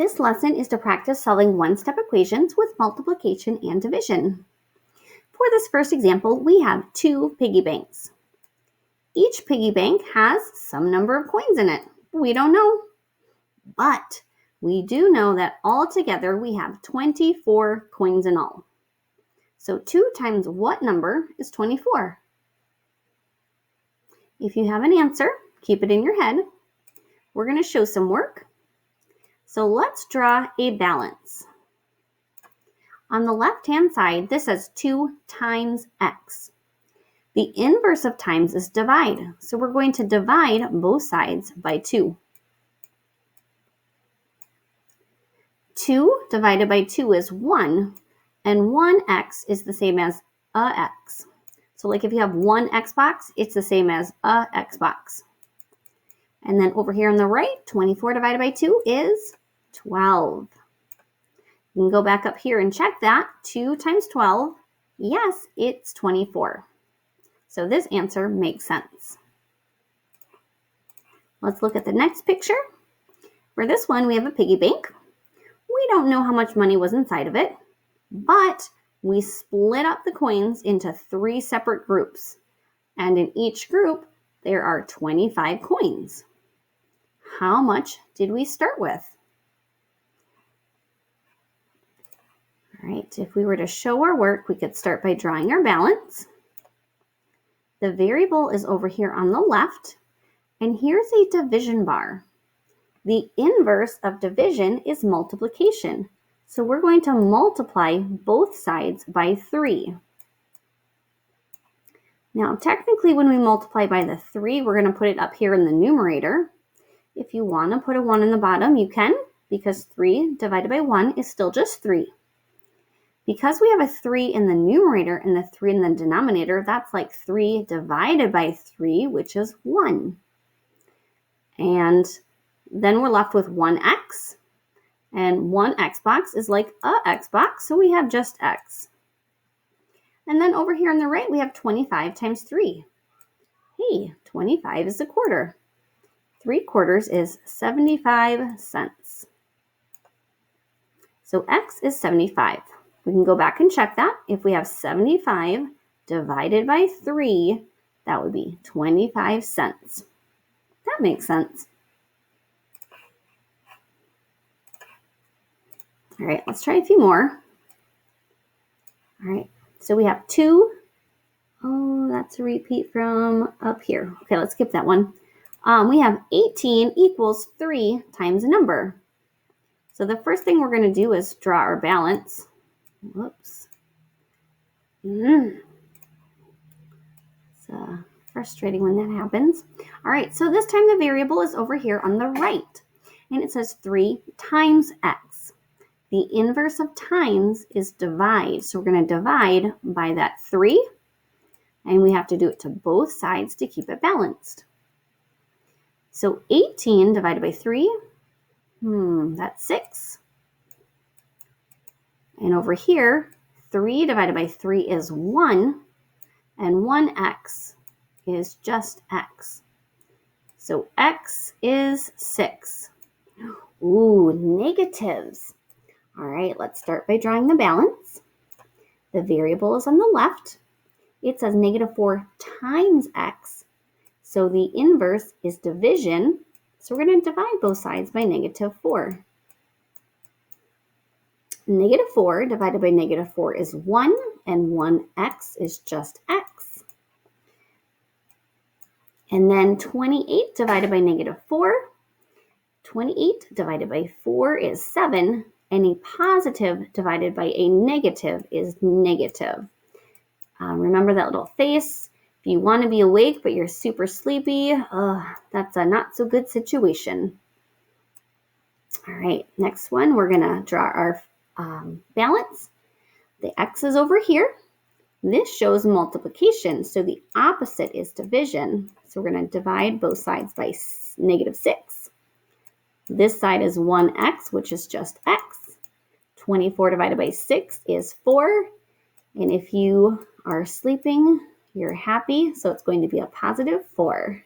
This lesson is to practice solving one-step equations with multiplication and division. For this first example, we have 2 piggy banks. Each piggy bank has some number of coins in it. We don't know, but we do know that altogether we have 24 coins in all. So 2 times what number is 24? If you have an answer, keep it in your head. We're going to show some work. So let's draw a balance. On the left-hand side, this says 2 times x. The inverse of times is divide. So we're going to divide both sides by 2. 2 divided by 2 is 1, and 1x is the same as a x. So like if you have one Xbox, it's the same as a Xbox. And then over here on the right, 24 divided by 2 is 12. You can go back up here and check that. 2 times 12, yes, it's 24. So this answer makes sense. Let's look at the next picture. For this one, we have a piggy bank. We don't know how much money was inside of it, but we split up the coins into 3 separate groups. And in each group, there are 25 coins. How much did we start with? All right, if we were to show our work, we could start by drawing our balance. The variable is over here on the left, and here's a division bar. The inverse of division is multiplication. So we're going to multiply both sides by 3. Now, technically, when we multiply by the 3, we're going to put it up here in the numerator. If you want to put a 1 in the bottom, you can, because 3 divided by 1 is still just 3. Because we have a 3 in the numerator and the 3 in the denominator, that's like 3 divided by 3, which is 1. And then we're left with 1x. And 1 Xbox is like a Xbox, so we have just x. And then over here on the right, we have 25 times 3. Hey, 25 is a quarter. 3 quarters is 75 cents. So x is 75. We can go back and check that. If we have 75 divided by 3, that would be 25 cents. That makes sense. All right, let's try a few more. All right, so we have 2. Oh, that's a repeat from up here. Okay, let's skip that one. We have 18 equals 3 times a number. So the first thing we're going to do is draw our balance. Whoops. It's frustrating when that happens. All right, so this time the variable is over here on the right, and it says 3 times x. The inverse of times is divide. So we're going to divide by that 3, and we have to do it to both sides to keep it balanced. So 18 divided by 3, that's 6. And over here, 3 divided by 3 is 1, and 1x is just x. So x is 6. Ooh, negatives. All right, let's start by drawing the balance. The variable is on the left. It says -4 times x. So the inverse is division. So we're going to divide both sides by -4. -4 divided by -4 is 1, and 1x is just x. And then 28 divided by -4. 28 divided by 4 is 7. And a positive divided by a negative is negative. Remember that little face? If you want to be awake but you're super sleepy, that's a not so good situation. All right, next one, we're going to draw our balance. The x is over here. This shows multiplication, so the opposite is division. So we're going to divide both sides by -6. This side is 1x, which is just x. 24 divided by 6 is 4. And if you are sleeping, you're happy, so it's going to be a +4.